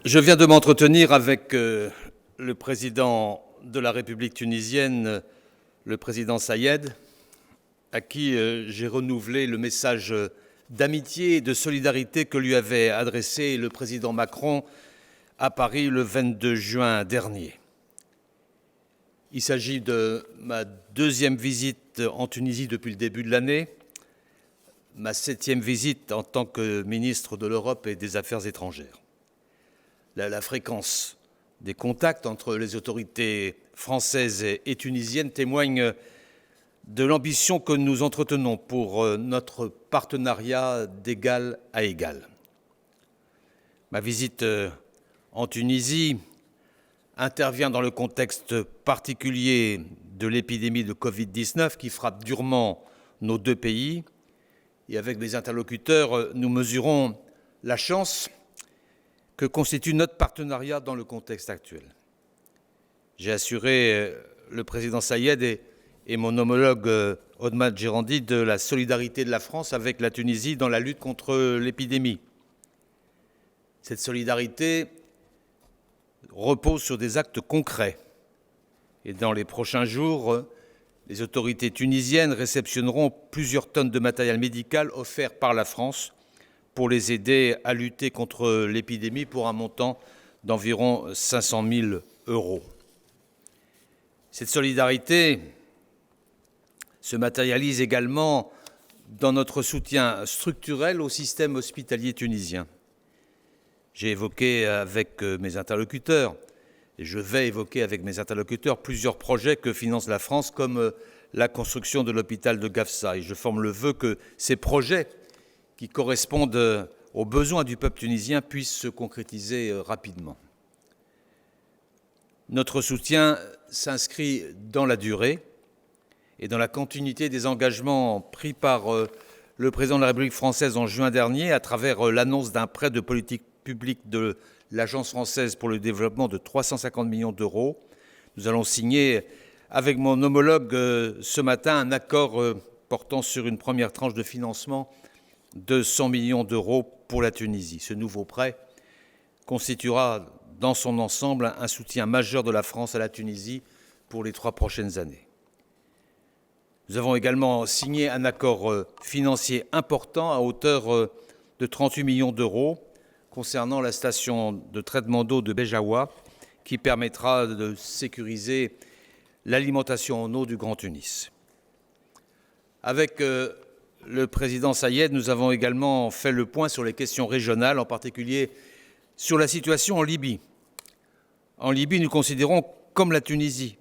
Je viens de m'entretenir avec le président de la République tunisienne, le président Sayed, à qui j'ai renouvelé le message d'amitié et de solidarité que lui avait adressé le président Macron à Paris le 22 juin dernier. Il s'agit de ma deuxième visite en Tunisie depuis le début de l'année, ma 7e visite en tant que ministre de l'Europe et des Affaires étrangères. La fréquence des contacts entre les autorités françaises et tunisiennes témoigne de l'ambition que nous entretenons pour notre partenariat d'égal à égal. Ma visite en Tunisie intervient dans le contexte particulier de l'épidémie de Covid-19 qui frappe durement nos deux pays. Et avec mes interlocuteurs, nous mesurons la chance que constitue notre partenariat dans le contexte actuel. J'ai assuré le président Sayed et mon homologue Othman Jerandi de la solidarité de la France avec la Tunisie dans la lutte contre l'épidémie. Cette solidarité repose sur des actes concrets. Et dans les prochains jours, les autorités tunisiennes réceptionneront plusieurs tonnes de matériel médical offert par la France pour les aider à lutter contre l'épidémie pour un montant d'environ 500 000 €. Cette solidarité se matérialise également dans notre soutien structurel au système hospitalier tunisien. J'ai évoqué avec mes interlocuteurs, et je vais évoquer avec mes interlocuteurs, plusieurs projets que finance la France, comme la construction de l'hôpital de Gafsa. Et je forme le vœu que ces projets, qui correspondent aux besoins du peuple tunisien, puissent se concrétiser rapidement. Notre soutien s'inscrit dans la durée et dans la continuité des engagements pris par le président de la République française en juin dernier à travers l'annonce d'un prêt de politique publique de l'Agence française pour le développement de 350 millions €. Nous allons signer avec mon homologue ce matin un accord portant sur une première tranche de financement de 100 millions € pour la Tunisie. Ce nouveau prêt constituera dans son ensemble un soutien majeur de la France à la Tunisie pour les 3 prochaines années. Nous avons également signé un accord financier important à hauteur de 38 millions € concernant la station de traitement d'eau de Béjaoua, qui permettra de sécuriser l'alimentation en eau du Grand Tunis. Avec le président Sayed, nous avons également fait le point sur les questions régionales, en particulier sur la situation en Libye. En Libye, nous considérons, comme la Tunisie,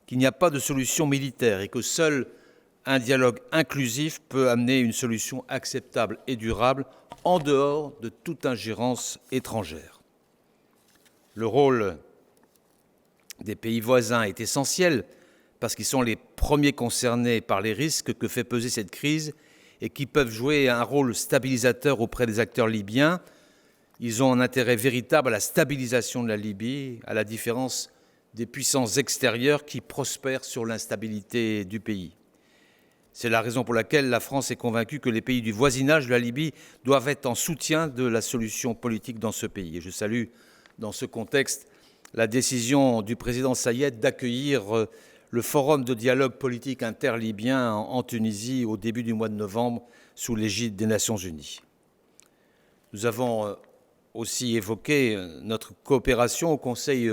qu'il n'y a pas de solution militaire et que seul un dialogue inclusif peut amener une solution acceptable et durable en dehors de toute ingérence étrangère. Le rôle des pays voisins est essentiel parce qu'ils sont les premiers concernés par les risques que fait peser cette crise et qui peuvent jouer un rôle stabilisateur auprès des acteurs libyens. Ils ont un intérêt véritable à la stabilisation de la Libye, à la différence des puissances extérieures qui prospèrent sur l'instabilité du pays. C'est la raison pour laquelle la France est convaincue que les pays du voisinage de la Libye doivent être en soutien de la solution politique dans ce pays. Et je salue, dans ce contexte, la décision du président Sayed d'accueillir le forum de dialogue politique interlibyen en Tunisie au début du mois de novembre sous l'égide des Nations Unies. Nous avons aussi évoqué notre coopération au Conseil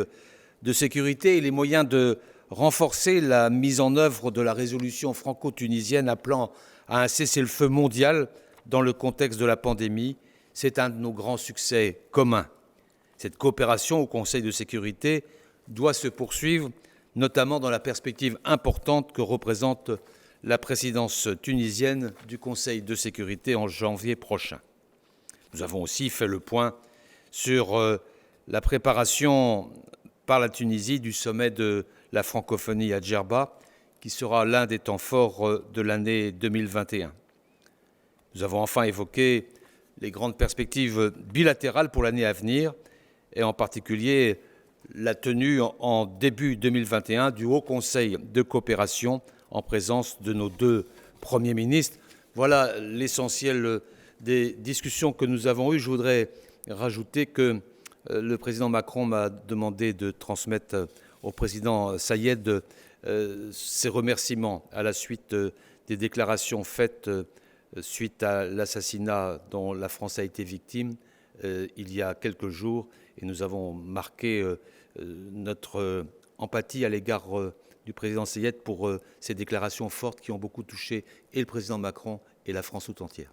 de sécurité et les moyens de renforcer la mise en œuvre de la résolution franco-tunisienne appelant à un cessez-le-feu mondial dans le contexte de la pandémie. C'est un de nos grands succès communs. Cette coopération au Conseil de sécurité doit se poursuivre, notamment dans la perspective importante que représente la présidence tunisienne du Conseil de sécurité en janvier prochain. Nous avons aussi fait le point sur la préparation par la Tunisie du sommet de la francophonie à Djerba, qui sera l'un des temps forts de l'année 2021. Nous avons enfin évoqué les grandes perspectives bilatérales pour l'année à venir, et en particulier la tenue en début 2021 du Haut Conseil de coopération en présence de nos 2 premiers ministres. Voilà l'essentiel des discussions que nous avons eues. Je voudrais rajouter que le président Macron m'a demandé de transmettre au président Saïed ses remerciements à la suite des déclarations faites suite à l'assassinat dont la France a été victime il y a quelques jours. Et nous avons marqué notre empathie à l'égard du président Saïed pour ces déclarations fortes qui ont beaucoup touché et le président Macron et la France tout entière.